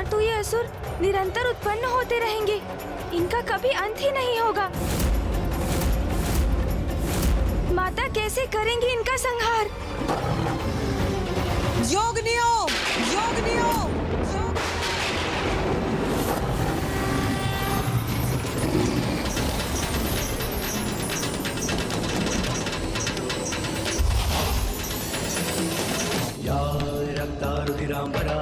तो ये असुर निरंतर उत्पन्न होते रहेंगे, इनका कभी अंत ही नहीं होगा। माता कैसे करेंगी इनका संहार? योगनियो, योगनियो, या रक्तारुधिरांबरा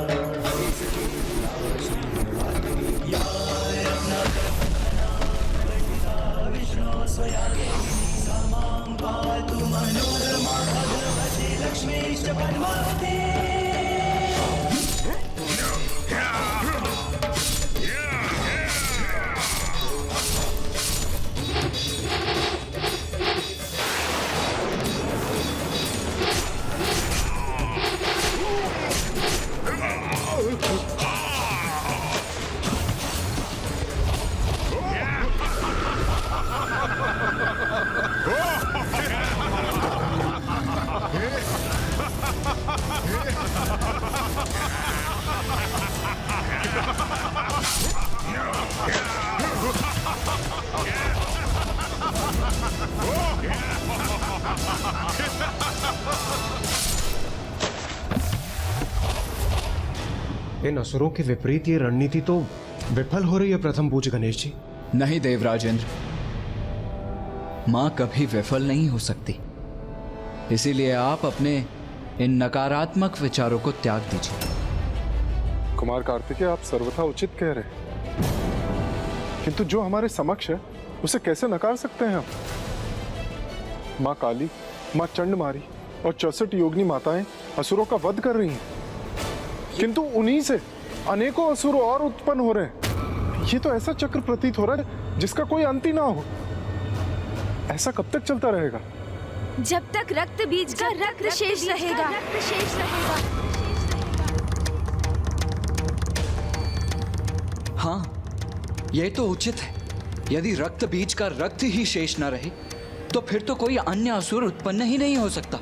या विष्णु स्वयागे समां पातु मनोरमा भगवती लक्ष्मीश्च पद्मावती। इन असुरों के विपरीत ये रणनीति तो विफल हो रही है प्रथम पूज्य गणेश जी। नहीं देवराजेंद्र, मां कभी विफल नहीं हो सकती। इसीलिए आप अपने इन नकारात्मक विचारों को त्याग दीजिए। कुमार कार्तिकेय, आप सर्वथा उचित कह रहे हैं, किंतु जो हमारे समक्ष है उसे कैसे नकार सकते हैं हम? मां काली, मां चंडमारी और 64 योगिनी माताएं असुरों का वध कर रही हैं, किंतु उन्हीं से अनेकों असुर और उत्पन्न हो रहे हैं। ये तो ऐसा चक्र प्रतीत हो रहा है जिसका कोई अंत ही ना हो। ऐसा कब तक चलता रहेगा? जब तक रक्त बीज का रक्त शेष रहेगा। हाँ, यह तो उचित है। यदि रक्त बीज का रक्त ही शेष न रहे तो फिर तो कोई अन्य असुर उत्पन्न ही नहीं हो सकता।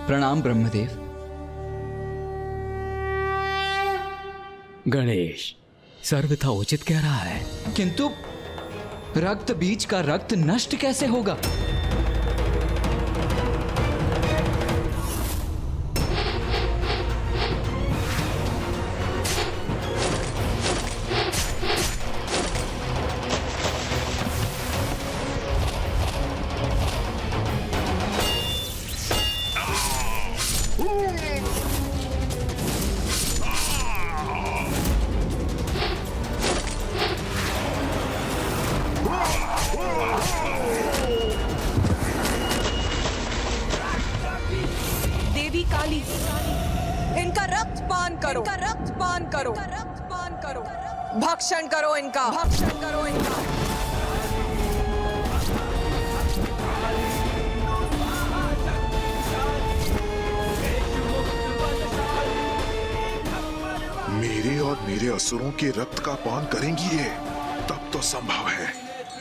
प्रणाम ब्रह्मदेव। गणेश सर्वथा उचित कह रहा है, किंतु रक्त बीज का रक्त नष्ट कैसे होगा? देवी काली, इनका रक्त पान करो, इनका रक्त पान करो, रक्त पान करो, भक्षण करो इनका, भक्षण करो इनका। मेरे और मेरे असुरों के रक्त का पान करेंगी ये, तब तो संभव है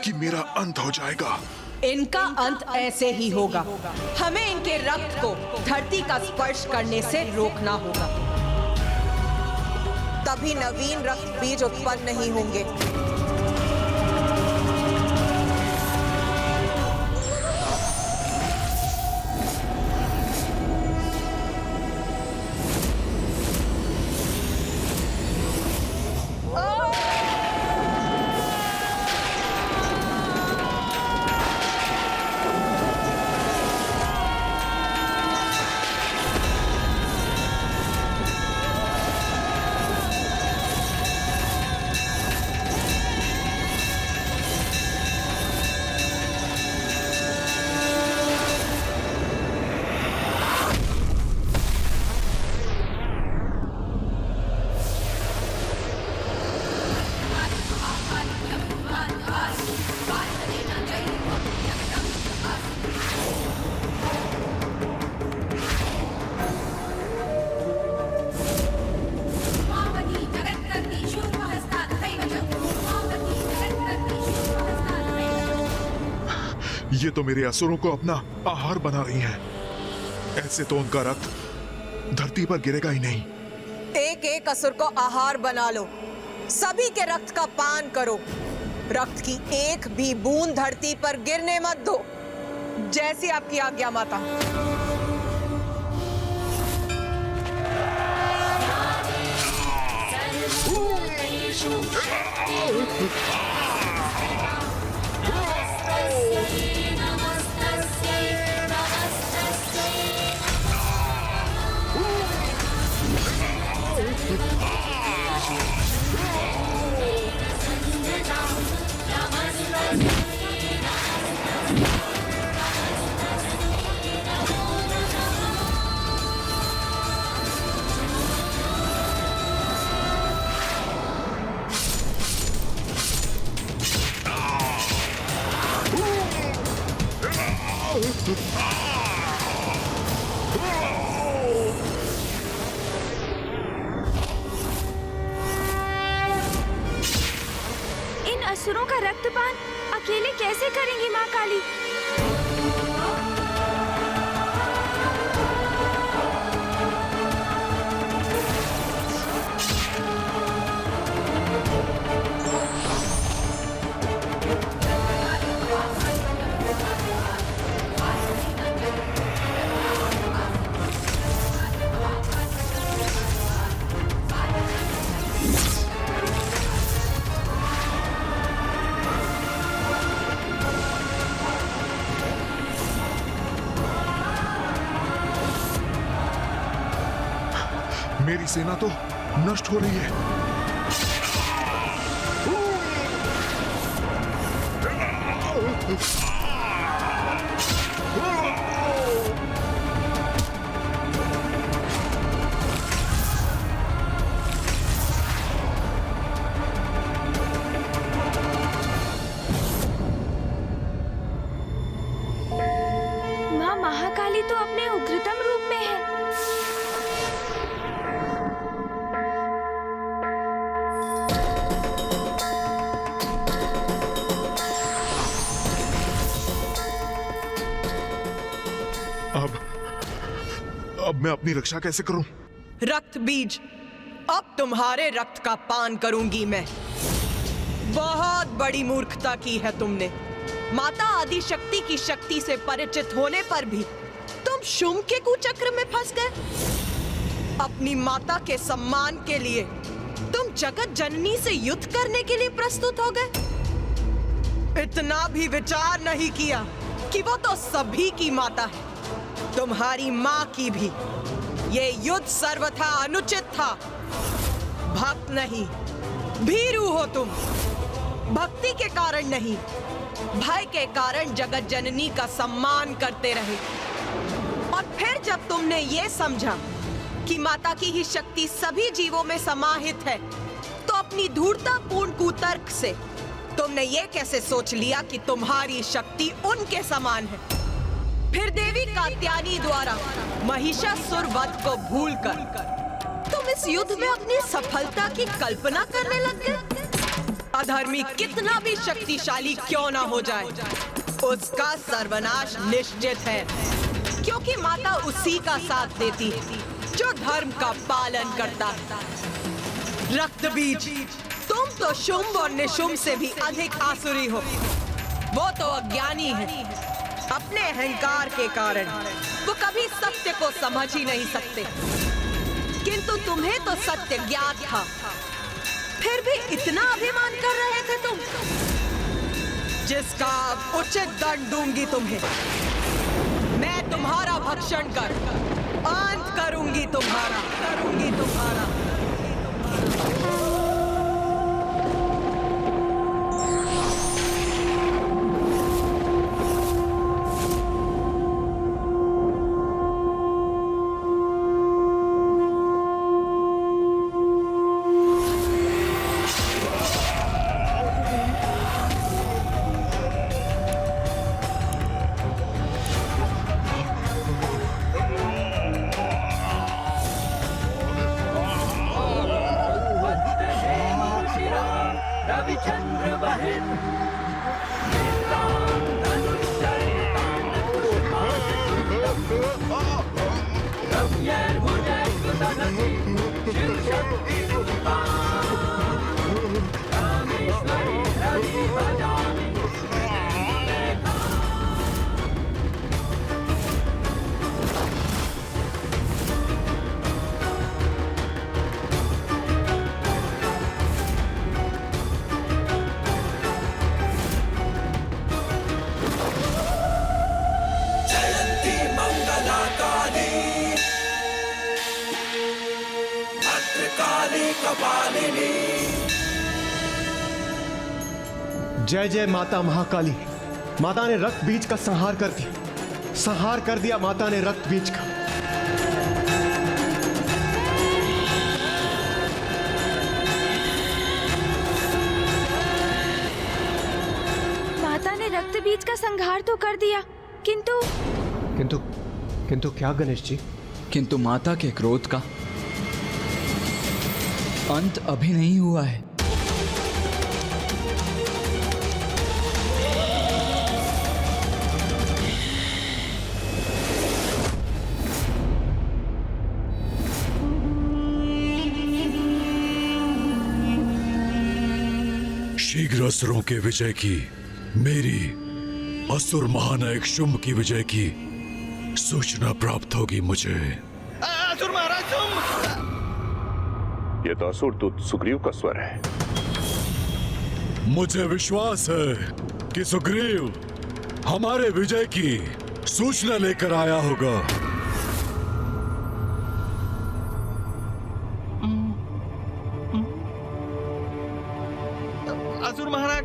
कि मेरा अंत हो जाएगा। इनका अंत ऐसे ही होगा। हमें इनके रक्त को धरती का स्पर्श करने से रोकना होगा, तभी नवीन रक्त बीज उत्पन्न नहीं होंगे। ये तो मेरे असुरों को अपना आहार बना रही हैं। ऐसे तो उनका रक्त धरती पर गिरेगा ही नहीं। एक एक असुर को आहार बना लो, सभी के रक्त का पान करो। रक्त की एक भी बूंद धरती पर गिरने मत दो। जैसी आपकी आज्ञा माता। इन असुरों का रक्तपान अकेले कैसे करेंगी माँ काली? मेरी सेना तो नष्ट हो रही है। माँ महाकाली तो अपने उग्रतम रूप में है। अब मैं अपनी रक्षा कैसे करूं? रक्त बीज, अब तुम्हारे रक्त का पान करूंगी मैं। बहुत बड़ी मूर्खता की है तुमने। माता आदि शक्ति की शक्ति से परिचित होने पर भी तुम शुंभ के कुचक्र में फंस गए। अपनी माता के सम्मान के लिए तुम जगत जननी से युद्ध करने के लिए प्रस्तुत हो गए। इतना भी विचार नहीं किया कि वो तो सभी की माता है, तुम्हारी माँ की भी। ये युद्ध सर्वथा अनुचित था। भक्त नहीं, भीरू हो तुम। भक्ति के कारण नहीं, भय के कारण जगत जननी का सम्मान करते रहे। और फिर जब तुमने ये समझा कि माता की ही शक्ति सभी जीवों में समाहित है, तो अपनी धूर्ततापूर्ण कुतर्क से तुमने ये कैसे सोच लिया कि तुम्हारी शक्ति उनके समान है। फिर देवी कात्यायनी द्वारा महिषासुर वध को भूलकर तुम इस युद्ध में अपनी सफलता की कल्पना करने लग गए। अधर्मी कितना भी शक्तिशाली क्यों ना हो जाए, उसका सर्वनाश निश्चित है, क्योंकि माता उसी का साथ देती है जो धर्म का पालन करता है। रक्त बीज, तुम तो शुंभ और निशुंभ से भी अधिक आसुरी हो। वो तो अज्ञानी है। अपने अहंकार के कारण वो कभी सत्य को समझ ही नहीं सकते। किंतु तुम्हें तो सत्य ज्ञात था, फिर भी इतना अभिमान कर रहे थे तुम, जिसका उचित दंड दूंगी तुम्हें। मैं तुम्हारा भक्षण कर अंत करूंगी तुम्हारा। जय जय माता महाकाली। माता ने रक्त बीज का संहार कर दिया, संहार कर दिया माता ने रक्त बीज का। माता ने रक्त बीज का संहार तो कर दिया, किंतु किंतु किंतु क्या गणेश जी? किंतु माता के क्रोध का अंत अभी नहीं हुआ है। शीघ्र असुरों के विजय की, मेरी असुर महानायक शुंभ की विजय की सूचना प्राप्त होगी मुझे। असुर महाराज शुंभ! ये तो असुर दूत सुग्रीव का स्वर है। मुझे विश्वास है कि सुग्रीव हमारे विजय की सूचना लेकर आया होगा। असुर महाराज,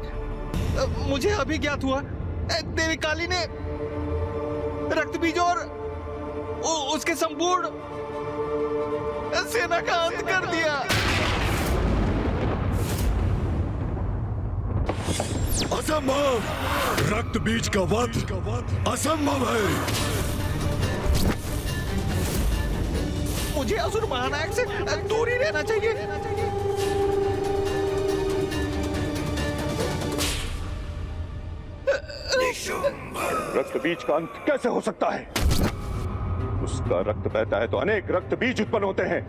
मुझे अभी ज्ञात हुआ देवी काली ने रक्त बीज और उसके संपूर्ण सेना का अंत कर दिया। असंभव! रक्त बीज का वध असंभव है। मुझे असुर महानायक से दूर ही रहना चाहिए। रक्त बीज का अंत कैसे हो सकता है? उसका रक्त बहता है तो अनेक रक्त बीज उत्पन्न होते हैं।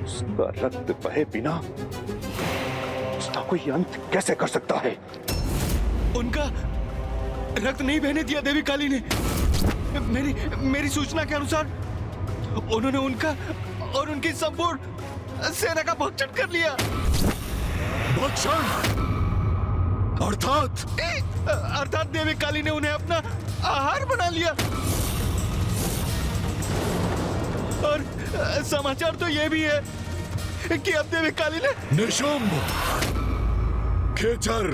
उसका रक्त बहे बिना उसका कोई अंत कैसे कर सकता है? उनका रक्त नहीं बहने दिया देवी काली ने। मेरी सूचना के अनुसार उन्होंने उनका और उनकी संपूर्ण सेना का भक्षण कर लिया। भक्षण? अर्थात देवी काली ने उन्हें अपना आहार बना लिया। और समाचार तो यह भी है कि अब देवी काली ने निशुंभ, खेचर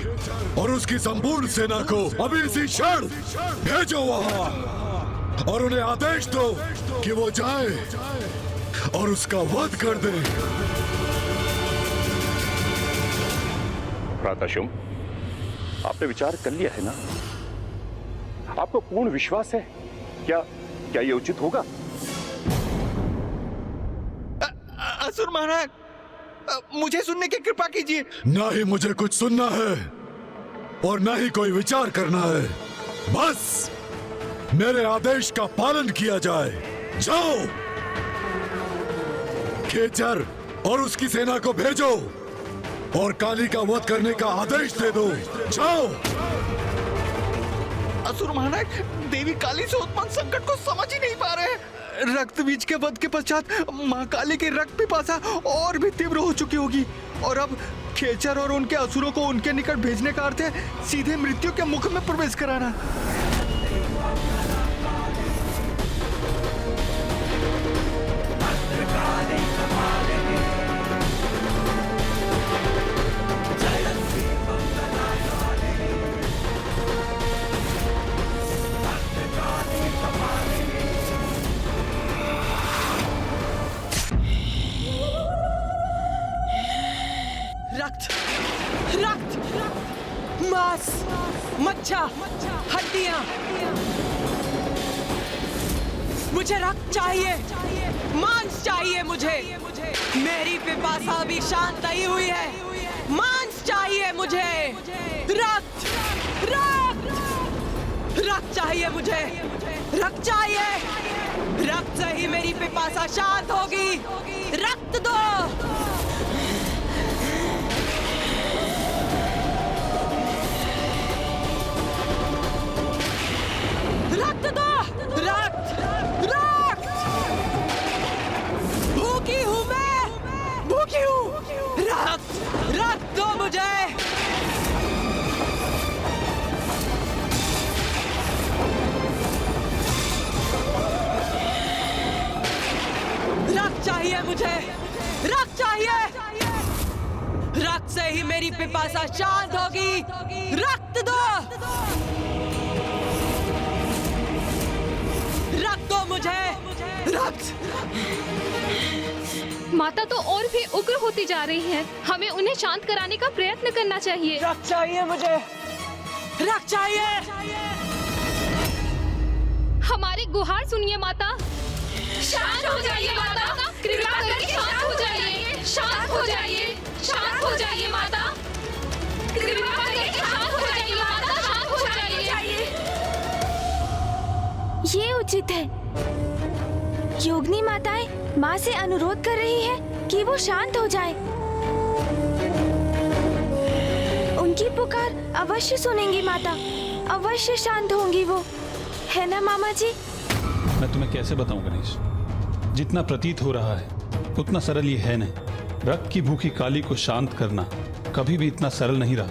और उसकी संपूर्ण सेना को अभी इसी क्षण भेजो वहां और उन्हें आदेश दो कि वो जाए और उसका वध कर दे। भ्राता शुंभ, आपने विचार कर लिया है ना? आपको पूर्ण विश्वास है? क्या ये उचित होगा? असुर महाराज, मुझे सुनने की कृपा कीजिए। ना ही मुझे कुछ सुनना है और ना ही कोई विचार करना है। बस मेरे आदेश का पालन किया जाए। जाओ, खेचर और उसकी सेना को भेजो और काली का वध करने का आदेश दे दो। जाओ। असुर महाराज, देवी काली से उत्पन्न संकट को समझ ही नहीं पा रहे हैं। रक्त बीज के वध के पश्चात मां काली की रक्त पिपासा और भी तीव्र हो चुकी होगी और अब खेचर और उनके असुरों को उनके निकट भेजने का अर्थ है सीधे मृत्यु के मुख में प्रवेश कराना। रक्त, मांस, मज्जा, हड्डियां। मुझे रक्त चाहिए, मांस चाहिए मुझे। मेरी पिपासा भी शांत नहीं हुई है। मांस चाहिए मुझे। रक्त, रक्त, रक्त चाहिए मुझे। रक्त चाहिए। रक्त से ही मेरी पिपासा शांत होगी। रक्त दो। रक्त दो। रक्त, रक्त। भूखी हूं मैं, भूखी हूं। रक्त, रक्त दो मुझे। रक्त चाहिए मुझे। रक्त चाहिए। पिपासा शांत होगी। रक्त दो, रक्त दो मुझे, रक्त। माता तो और भी उग्र होती जा रही है, हमें उन्हें शांत कराने का प्रयत्न करना चाहिए। रक्त चाहिए मुझे, रक्त चाहिए। हमारी गुहार सुनिए माता। शांत हो जाइए माता, कृपा करके शांत हो जाइए, शांत हो जाइए, शांत हो जाइए माता, कृपा करके शांत हो जाइए माता, शांत हो जाइए। ये उचित है। योगिनी माताएं माँ से अनुरोध कर रही है कि वो शांत हो जाए। उनकी पुकार अवश्य सुनेंगी माता, अवश्य शांत होंगी वो, है ना मामा जी? मैं तुम्हें कैसे बताऊं गणेश, जितना प्रतीत हो रहा है उतना सरल ये है नहीं। रक्त की भूखी काली को शांत करना कभी भी इतना सरल नहीं रहा।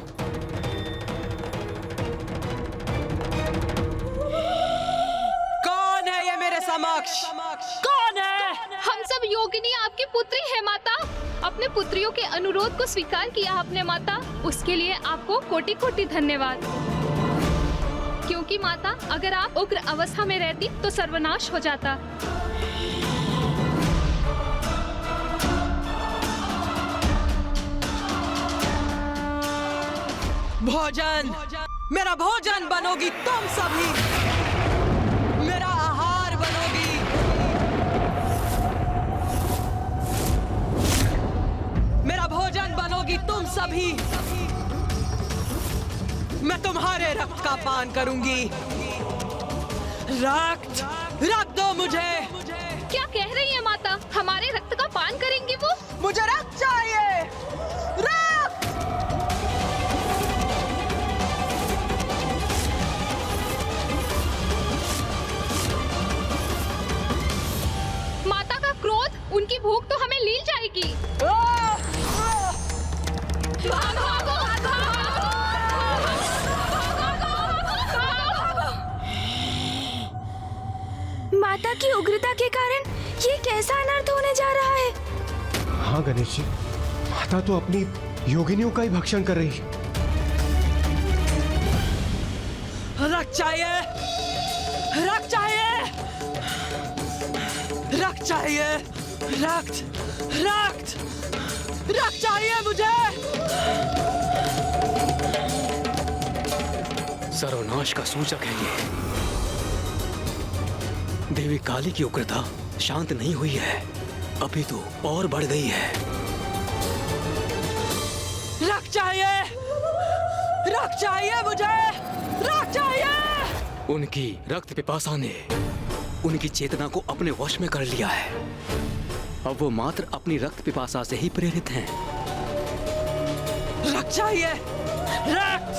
कौन है ये मेरे समक्ष? कौन है? हम सब योगिनी आपकी पुत्री है माता। अपने पुत्रियों के अनुरोध को स्वीकार किया आपने माता, उसके लिए आपको कोटि कोटि धन्यवाद। क्योंकि माता, अगर आप उग्र अवस्था में रहती तो सर्वनाश हो जाता। भोजन, मेरा भोजन बनोगी तुम सभी, मेरा आहार बनोगी। मेरा भोजन बनोगी तुम सभी। मैं तुम्हारे रक्त का पान करूंगी। रक्त, रक्त दो मुझे। क्या कह रही है माता? हमारे रक्त का पान करेंगी वो? मुझे रक्त चाहिए, रक्त। माता का क्रोध, उनकी भूख तो हमें लील जाएगी। भागो, माता की उग्रता के कारण ये कैसा अनर्थ होने जा रहा है? हाँ गणेश जी, माता तो अपनी योगिनियों का ही भक्षण कर रही है। रक्त चाहिए, रक्त चाहिए, रक्त चाहिए, रक्त, रक्त, रक्त चाहिए मुझे। सर्वनाश का सूचक है ये। देवी काली की उग्रता शांत नहीं हुई है, अभी तो और बढ़ गई है। रक्त चाहिए, रक्त चाहिए मुझे, रक्त चाहिए। उनकी रक्त पिपासा ने उनकी चेतना को अपने वश में कर लिया है। अब वो मात्र अपनी रक्त पिपासा से ही प्रेरित हैं। रक्त चाहिए, रक्त,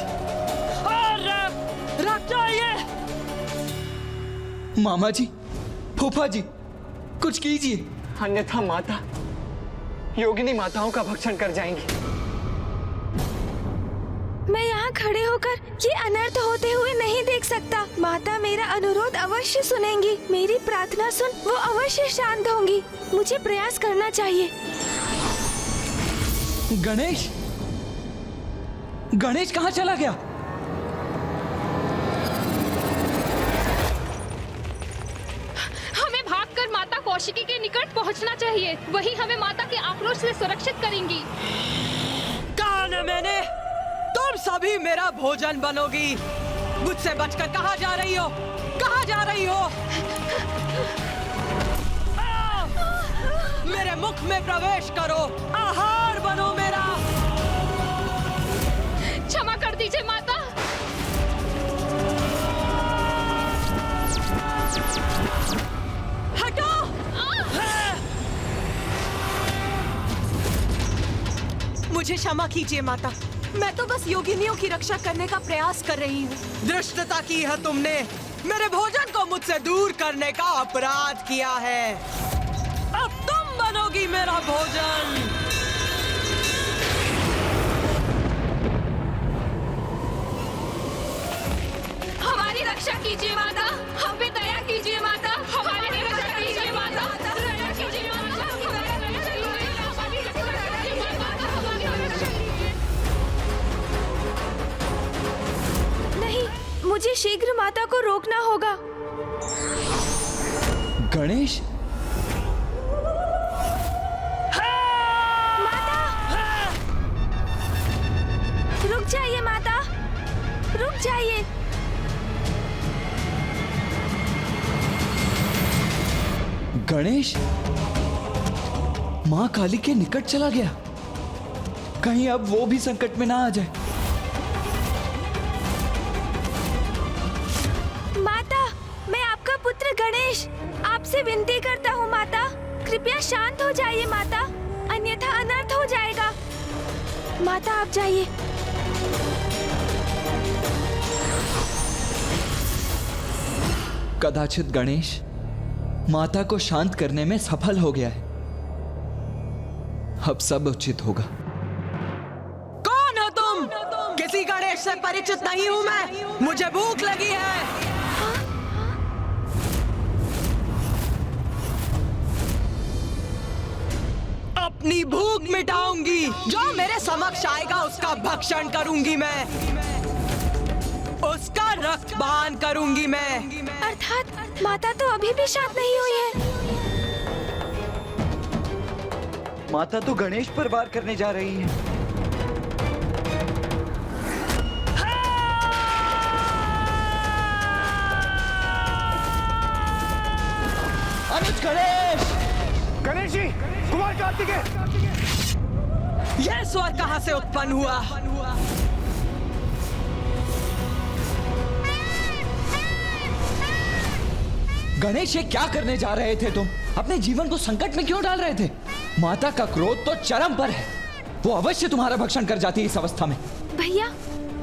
और रक्त, रक्त चाहिए। मामा जी, फूफा जी, कुछ कीजिए, अन्यथा माता योगिनी माताओं का भक्षण कर जाएंगी। मैं यहाँ खड़े होकर ये अनर्थ होते हुए नहीं देख सकता। माता मेरा अनुरोध अवश्य सुनेंगी, मेरी प्रार्थना सुन वो अवश्य शांत होंगी। मुझे प्रयास करना चाहिए। गणेश, गणेश कहाँ चला गया? हमें भागकर माता कौशिकी के निकट पहुँचना चाहिए, वही हमें माता के आक्रोश से सुरक्षित करेंगी। कहा न मैंने, तुम सभी मेरा भोजन बनोगी। मुझसे बचकर कहाँ जा रही हो? कहाँ जा रही हो? मेरे मुख में प्रवेश करो, आहार बनो मेरा। क्षमा कर दीजिए माता। हटो। मुझे क्षमा कीजिए माता, मैं तो बस योगिनियों की रक्षा करने का प्रयास कर रही हूँ। धृष्टता की है तुमने, मेरे भोजन को मुझसे दूर करने का अपराध किया है। अब तुम बनोगी मेरा भोजन। हमारी रक्षा कीजिए माता, हम पे दया कीजिए माता, हमारी रक्षा कीजिए माता, दया कीजिए माता, मुझे शीघ्र माता को रोकना होगा। गणेश, माता! रुक जाइए माता, रुक जाइए। गणेश माँ काली के निकट चला गया। कहीं अब वो भी संकट में ना आ जाए। माता, मैं आपका पुत्र गणेश आपसे विनती करता हूँ माता, कृपया शांत हो जाइए माता, अन्यथा अनर्थ हो जाएगा। माता आप जाइए। कदाचित गणेश माता को शांत करने में सफल हो गया है। अब सब उचित होगा। कौन हो तुम? किसी गणेश से परिचित नहीं हूँ मैं। मुझे भूख लगी है। अपनी भूख मिटाऊंगी। जो मेरे समक्ष आएगा उसका भक्षण करूंगी मैं, उसका रक्तपान करूंगी मैं। अर्थात माता तो अभी भी शांत नहीं हुई है। माता तो गणेश पर वार करने जा रही है। अनुज गणेश! गणेश जी, कुमार कार्तिकेय! यह स्वर कहां से उत्पन्न हुआ? गणेश, ये क्या करने जा रहे थे तुम? अपने जीवन को संकट में क्यों डाल रहे थे? माता का क्रोध तो चरम पर है। वो अवश्य तुम्हारा भक्षण कर जाती है इस अवस्था में। भैया,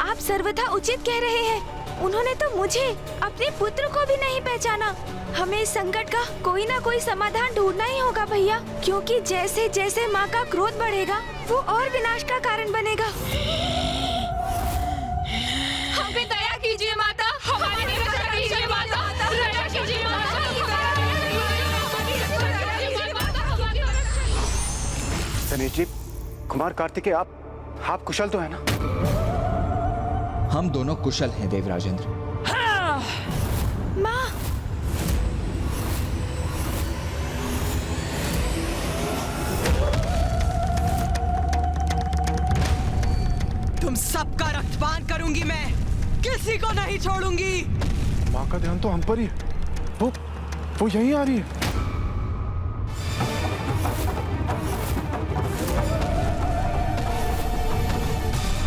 आप सर्वथा उचित कह रहे हैं। उन्होंने तो मुझे, अपने पुत्र को भी नहीं पहचाना। हमें इस संकट का कोई ना कोई समाधान ढूंढना ही होगा भैया, क्योंकि जैसे जैसे माँ का क्रोध बढ़ेगा वो और विनाश का कारण बनेगा। हम पे दया कीजिए माता, हमारी रक्षा कीजिए माता, दया कीजिए माता। गणेश जी, कुमार कार्तिकेय, आप कुशल तो है ना? हम दोनों कुशल हैं देवराजेंद्र। माँ! तुम सबका रक्तपान करूंगी मैं, किसी को नहीं छोड़ूंगी। माँ का ध्यान तो हम पर ही है। वो यहीं आ रही है।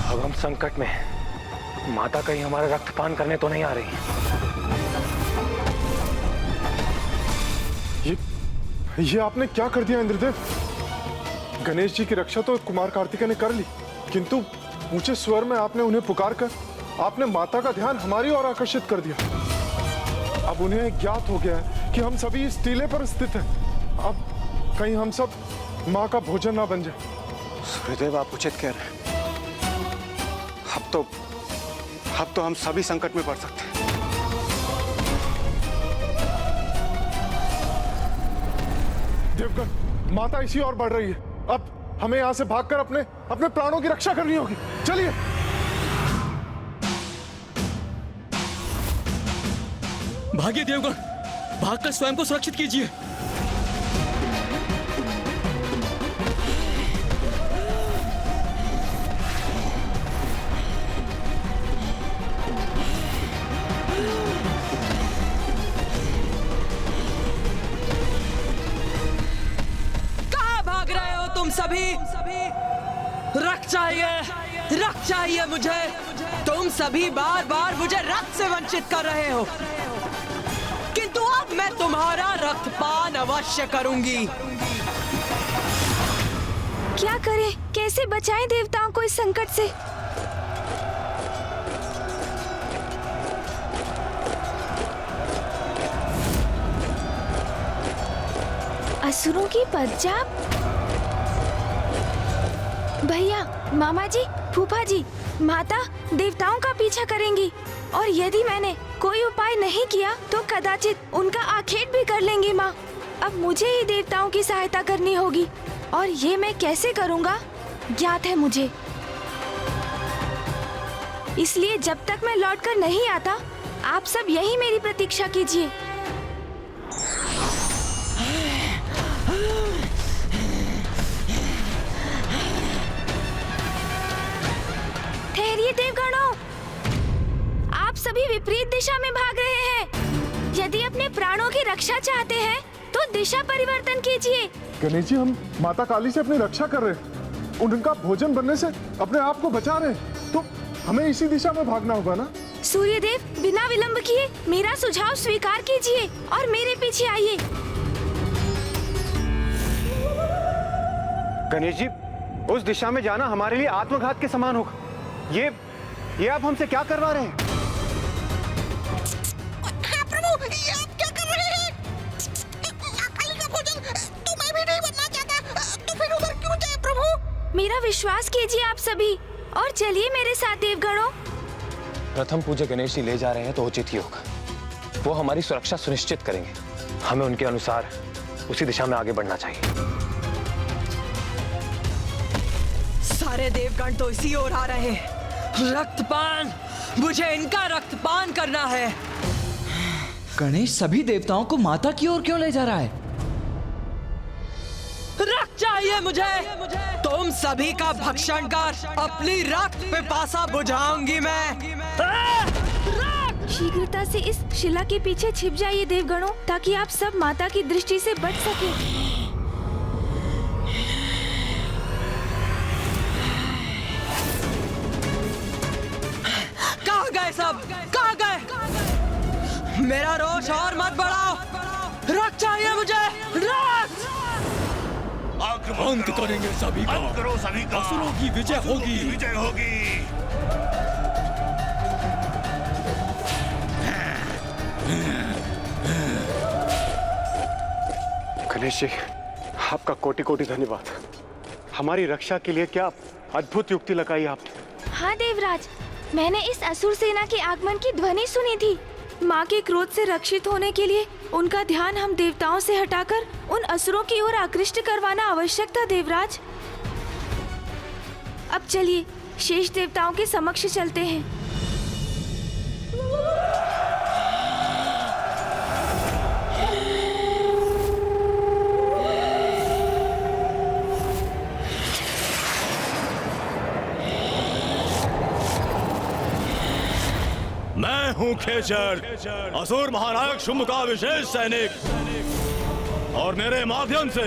अब हम संकट में हैं। माता कहीं हमारा रक्तपान करने तो नहीं आ रही? ये आपने क्या कर दिया इंद्रदेव? गणेश जी की रक्षा तो कुमार कार्तिकेय ने कर ली, किंतु ऊंचे स्वर में आपने उन्हें पुकार कर आपने माता का ध्यान हमारी ओर आकर्षित कर दिया। अब उन्हें ज्ञात हो गया है कि हम सभी इस टीले पर स्थित हैं। अब कहीं हम सब माँ का भोजन ना बन जाए। सूर्यदेव, आप उचित कह रहे हैं। अब तो हम सभी संकट में पड़ सकते हैं। देवगण, माता इसी ओर बढ़ रही है। अब हमें यहाँ से भागकर अपने प्राणों की रक्षा करनी होगी। चलिए। भागिए देवगण, भागकर स्वयं को सुरक्षित कीजिए। सभी रक्त चाहिए मुझे। तुम सभी बार बार मुझे रक्त से वंचित कर रहे हो, किंतु अब मैं तुम्हारा रक्तपान अवश्य करूंगी। क्या करें, कैसे बचाएं देवताओं को इस संकट से? असुरों की पंजाब? भैया, मामा जी, फूफा जी, माता देवताओं का पीछा करेंगी और यदि मैंने कोई उपाय नहीं किया तो कदाचित उनका आखेट भी कर लेंगी माँ। अब मुझे ही देवताओं की सहायता करनी होगी और ये मैं कैसे करूँगा ज्ञात है मुझे। इसलिए जब तक मैं लौटकर नहीं आता आप सब यही मेरी प्रतीक्षा कीजिए। ठहरिए देवगणों, आप सभी विपरीत दिशा में भाग रहे हैं। यदि अपने प्राणों की रक्षा चाहते हैं तो दिशा परिवर्तन कीजिए। गणेश जी, हम माता काली से अपनी रक्षा कर रहे हैं, उनका भोजन बनने से अपने आप को बचा रहे हैं, तो हमें इसी दिशा में भागना होगा ना। सूर्यदेव, बिना विलंब किए मेरा सुझाव स्वीकार कीजिए और मेरे पीछे आइए। गणेश जी, उस दिशा में जाना हमारे लिए आत्मघात के समान होगा। ये आप हमसे क्या करवा रहे हैं? हाँ प्रभु, ये आप क्या कर रहे हैं? काली का भोजन तो मैं भी नहीं बनना चाहता, तो फिर उधर क्यों जाए प्रभु? मेरा विश्वास कीजिए आप सभी और चलिए मेरे साथ देवगणों। प्रथम पूज्य गणेश जी ले जा रहे हैं तो उचित ही होगा। वो हमारी सुरक्षा सुनिश्चित करेंगे। हमें उनके अनुसार उसी दिशा में आगे बढ़ना चाहिए। सारे देवगण तो इसी ओर आ रहे हैं। रक्तपान, मुझे इनका रक्तपान करना है। गणेश सभी देवताओं को माता की ओर क्यों ले जा रहा है? रक्त चाहिए मुझे। तुम सभी का भक्षण कर अपनी रक्त पिपासा बुझाऊंगी मैं। शीघ्रता से इस शिला के पीछे छिप जाइए देवगणों, ताकि आप सब माता की दृष्टि से बच सके। कहाँ गए सब? कहाँ गए? मेरा रोष और मत बढ़ाओ। रक्त चाहिए मुझे, रक्त। अंत करेंगे सभी का। करो सभी का। असुरों की विजय होगी। विजय होगी। गणेश जी, आपका कोटि कोटि धन्यवाद। हमारी रक्षा के लिए क्या अद्भुत युक्ति लगाई आपने। हाँ देवराज, मैंने इस असुर सेना के आगमन की ध्वनि सुनी थी। माँ के क्रोध से रक्षित होने के लिए उनका ध्यान हम देवताओं से हटाकर उन असुरों की ओर आकृष्ट करवाना आवश्यक था देवराज। अब चलिए शेष देवताओं के समक्ष चलते हैं। मैं हूँ खेचर, असुर महानायक शुंभ का विशेष सैनिक, और मेरे माध्यम से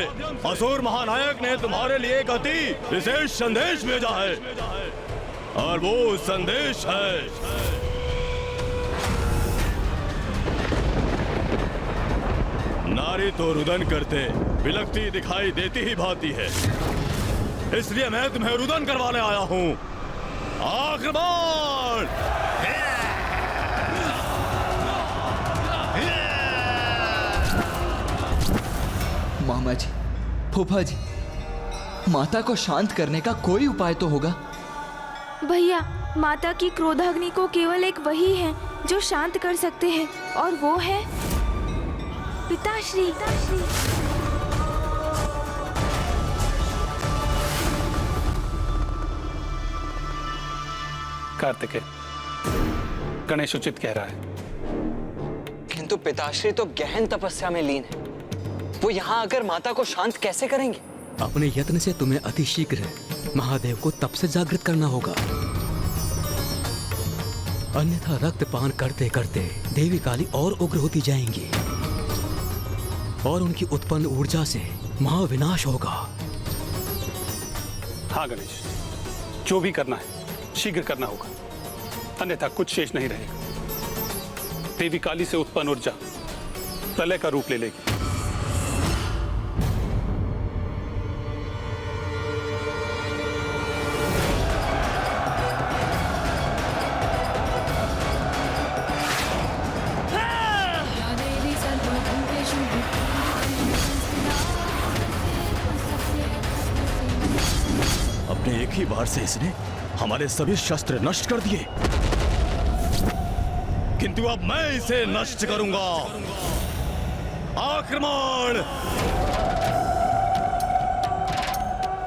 असुर महानायक ने तुम्हारे लिए एक अति विशेष संदेश भेजा है, और वो संदेश है नारी तो रुदन करते बिलखती दिखाई देती ही भाती है, इसलिए मैं तुम्हें रुदन करवाने आया हूँ। आक्रमण! मामा जी, फूफा जी, माता को शांत करने का कोई उपाय तो होगा। भैया, माता की क्रोधाग्नि को केवल एक वही है जो शांत कर सकते हैं, और वो है पिताश्री। कार्तिकेय, गणेश उचित कह रहा है। किंतु पिताश्री तो गहन तपस्या में लीन है। वो यहाँ आकर माता को शांत कैसे करेंगे? अपने यत्न से तुम्हें अतिशीघ्र महादेव को तप से जागृत करना होगा, अन्यथा रक्तपान करते करते देवी काली और उग्र होती जाएंगी और उनकी उत्पन्न ऊर्जा से महाविनाश होगा। हाँ गणेश, जो भी करना है शीघ्र करना होगा, अन्यथा कुछ शेष नहीं रहेगा। देवी काली से उत्पन्न ऊर्जा प्रलय का रूप ले लेगी। अपने एक ही बार से इसने हमारे सभी शस्त्र नष्ट कर दिए, किंतु अब मैं इसे नष्ट करूंगा। आक्रमण!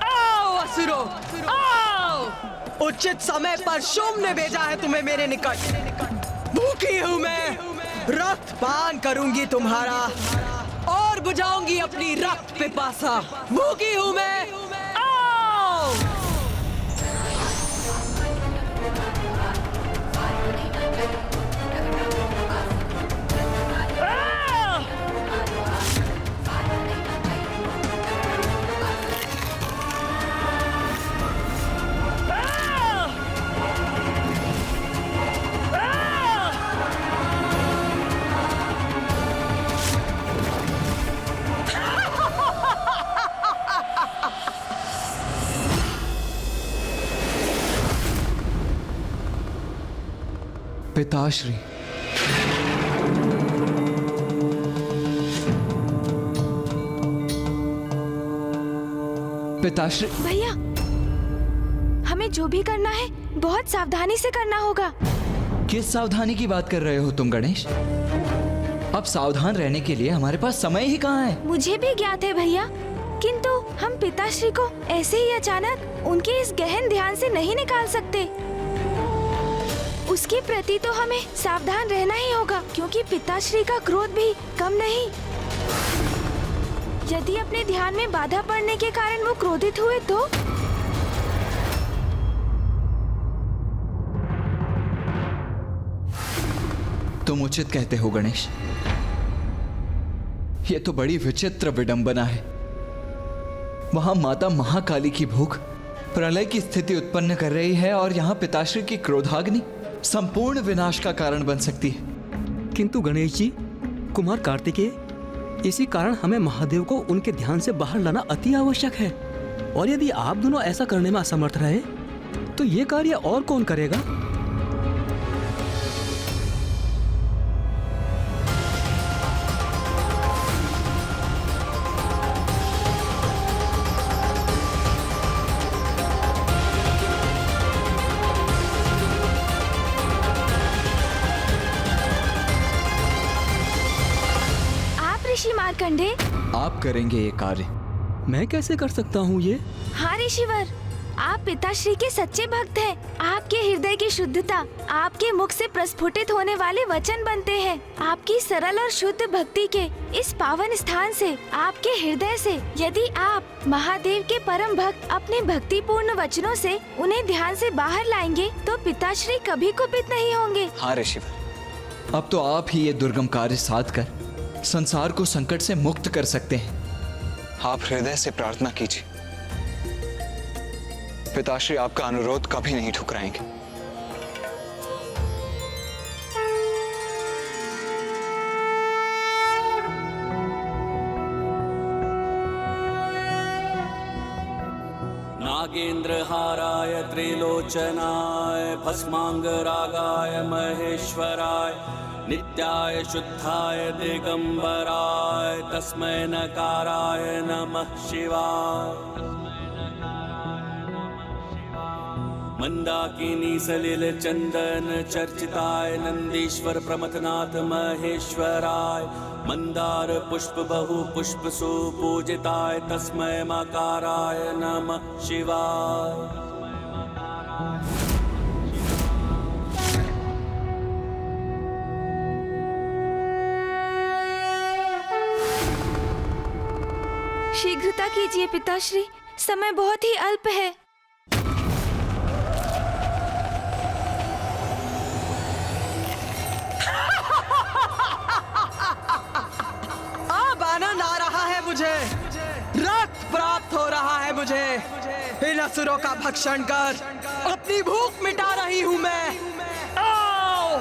आओ असुरों, आओ! उचित समय पर शुंभ ने भेजा है तुम्हें मेरे निकट। भूखी हूँ मैं, रक्त पान करूंगी तुम्हारा और बुझाऊंगी अपनी रक्त पिपासा। भूखी हूँ मैं। आओ! पिताश्री, पिताश्री। भैया, हमें जो भी करना है बहुत सावधानी से करना होगा। किस सावधानी की बात कर रहे हो तुम गणेश? अब सावधान रहने के लिए हमारे पास समय ही कहाँ है? मुझे भी ज्ञात है भैया, किंतु हम पिताश्री को ऐसे ही अचानक उनके इस गहन ध्यान से नहीं निकाल सकते। उसके प्रति तो हमें सावधान रहना ही होगा, क्योंकि पिताश्री का क्रोध भी कम नहीं। यदि अपने ध्यान में बाधा पड़ने के कारण वो क्रोधित हुए तो? तुम उचित कहते हो गणेश। ये तो बड़ी विचित्र विडंबना है। वहां माता महाकाली की भूख प्रलय की स्थिति उत्पन्न कर रही है और यहाँ पिताश्री की क्रोधाग्नि संपूर्ण विनाश का कारण बन सकती है। किंतु गणेश जी, कुमार कार्तिकेय, इसी कारण हमें महादेव को उनके ध्यान से बाहर लाना अति आवश्यक है। और यदि आप दोनों ऐसा करने में असमर्थ रहे तो ये कार्य और कौन करेगा? ऋषि मार्कंडे, आप करेंगे ये कार्य? मैं कैसे कर सकता हूँ ये? हाँ ऋषिवर, आप पिताश्री के सच्चे भक्त हैं। आपके हृदय की शुद्धता आपके मुख से प्रस्फुटित होने वाले वचन बनते हैं। आपकी सरल और शुद्ध भक्ति के इस पावन स्थान से, आपके हृदय से, यदि आप महादेव के परम भक्त अपने भक्तिपूर्ण वचनों से उन्हें ध्यान से बाहर लाएंगे तो पिताश्री कभी कुपित नहीं होंगे। हाँ ऋषिवर, अब तो आप ही ये दुर्गम कार्य साध कर संसार को संकट से मुक्त कर सकते हैं। आप हृदय से प्रार्थना कीजिए, पिताश्री आपका अनुरोध कभी नहीं ठुकराएंगे। नागेंद्रहाराय त्रिलोचनाय भस्मांगरागाय महेश्वराय नित्याय शुद्धाय दिगंबराय तस्मै नकाराय नमः शिवाय। मंदाकिनी सलिल चंदन चर्चिताय नंदीश्वर प्रमथनाथ महेश्वराय मंदार पुष्प बहु पुष्प सुपूजिताय तस्मै मकाराय नमः शिवाय। शीघ्रता कीजिए पिताश्री, समय बहुत ही अल्प है। अब आनंद आ रहा है मुझे, रक्त प्राप्त हो रहा है मुझे। इन असुरों का भक्षण कर अपनी भूख मिटा रही हूँ मैं। आओ!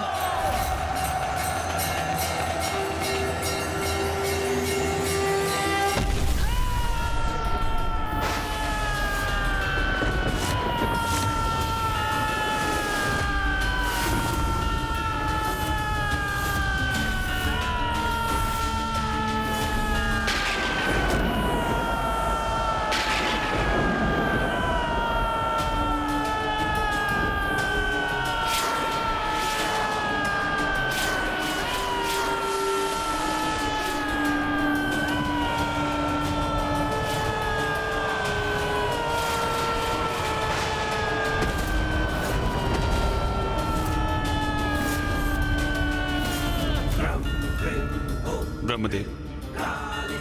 ब्रह्मदेव,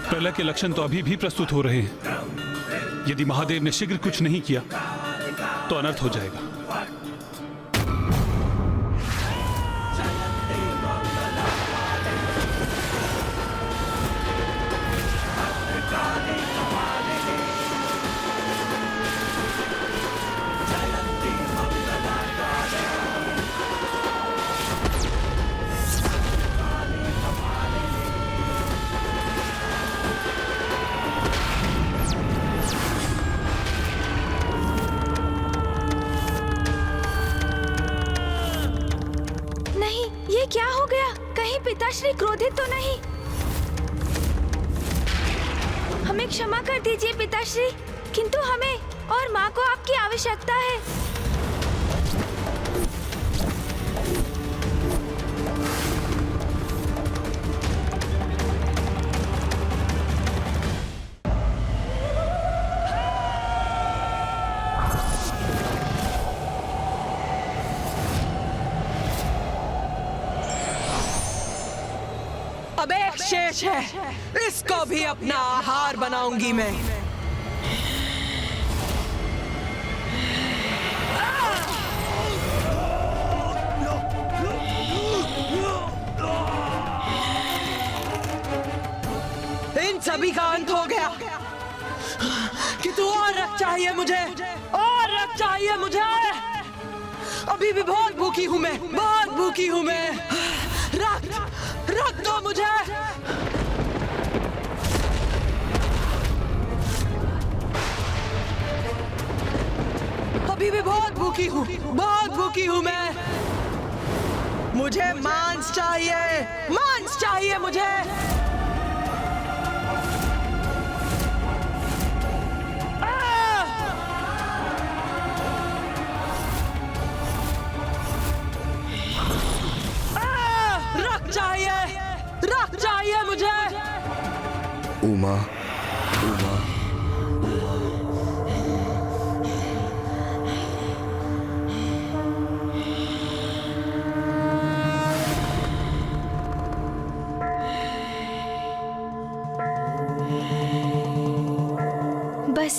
प्रलय के लक्षण तो अभी भी प्रस्तुत हो रहे हैं। यदि महादेव ने शीघ्र कुछ नहीं किया तो अनर्थ हो जाएगा। क्या हो गया? कहीं पिताश्री क्रोधित तो नहीं? हमें क्षमा कर दीजिए पिताश्री, किंतु हमें और माँ को आपकी आवश्यकता है। अब एक शेष है, इसको भी अपना आहार बनाऊंगी मैं। इन सभी का अंत हो गया। कि तू और रक्त चाहिए मुझे, और रक्त चाहिए मुझे। अभी भी बहुत भूखी हूं मैं, बहुत भूखी हूं मैं। रक्त, रक्त दो मुझे। अभी भी बहुत भूखी हूँ, बहुत भूखी हूँ मैं। मुझे मांस चाहिए, मांस चाहिए मुझे। रक्त चाहिए, रक्त चाहिए मुझे। उमा, उमा, बस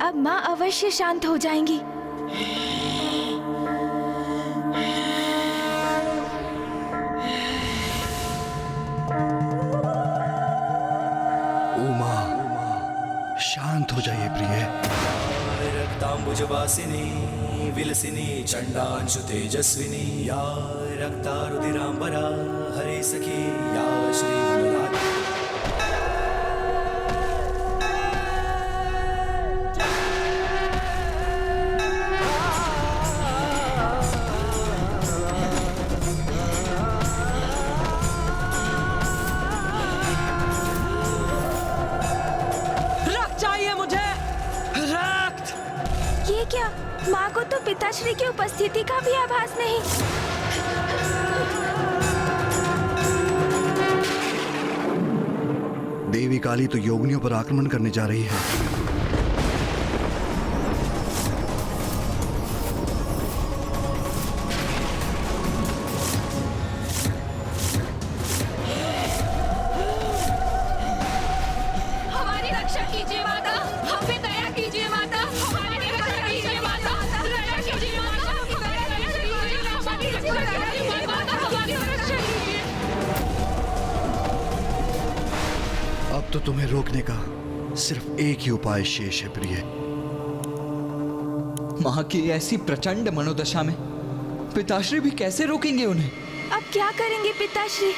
अब माँ अवश्य शांत हो जाएंगी। उमा, शांत हो जाइए प्रिय। रक्तांबुजवासिनी विलसिनी चंडांशु तेजस्विनी या रक्तारुधिरांबरा हरे सखी या श्री मनोराज। क्या माँ को तो पिताश्री की उपस्थिति का भी आभास नहीं? देवी काली तो योगिनियों पर आक्रमण करने जा रही है। हमारी रक्षा कीजिए माता, हम पे दया कीजिए माता। हमारी रक्षा कीजिए माता, दया कीजिए माता। हमारी रक्षा कीजिए माता, हमारी रक्षा कीजिए। अब तो तुम्हें रोकने का सिर्फ एक ही उपाय शेष है प्रिय। माँ की ऐसी प्रचंड मनोदशा में पिताश्री भी कैसे रोकेंगे उन्हें? अब क्या करेंगे पिताश्री?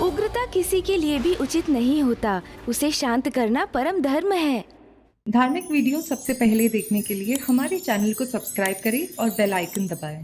उग्रता किसी के लिए भी उचित नहीं होता। उसे शांत करना परम धर्म है। धार्मिक वीडियो सबसे पहले देखने के लिए हमारे चैनल को सब्सक्राइब करें और बेल आइकन दबाएं।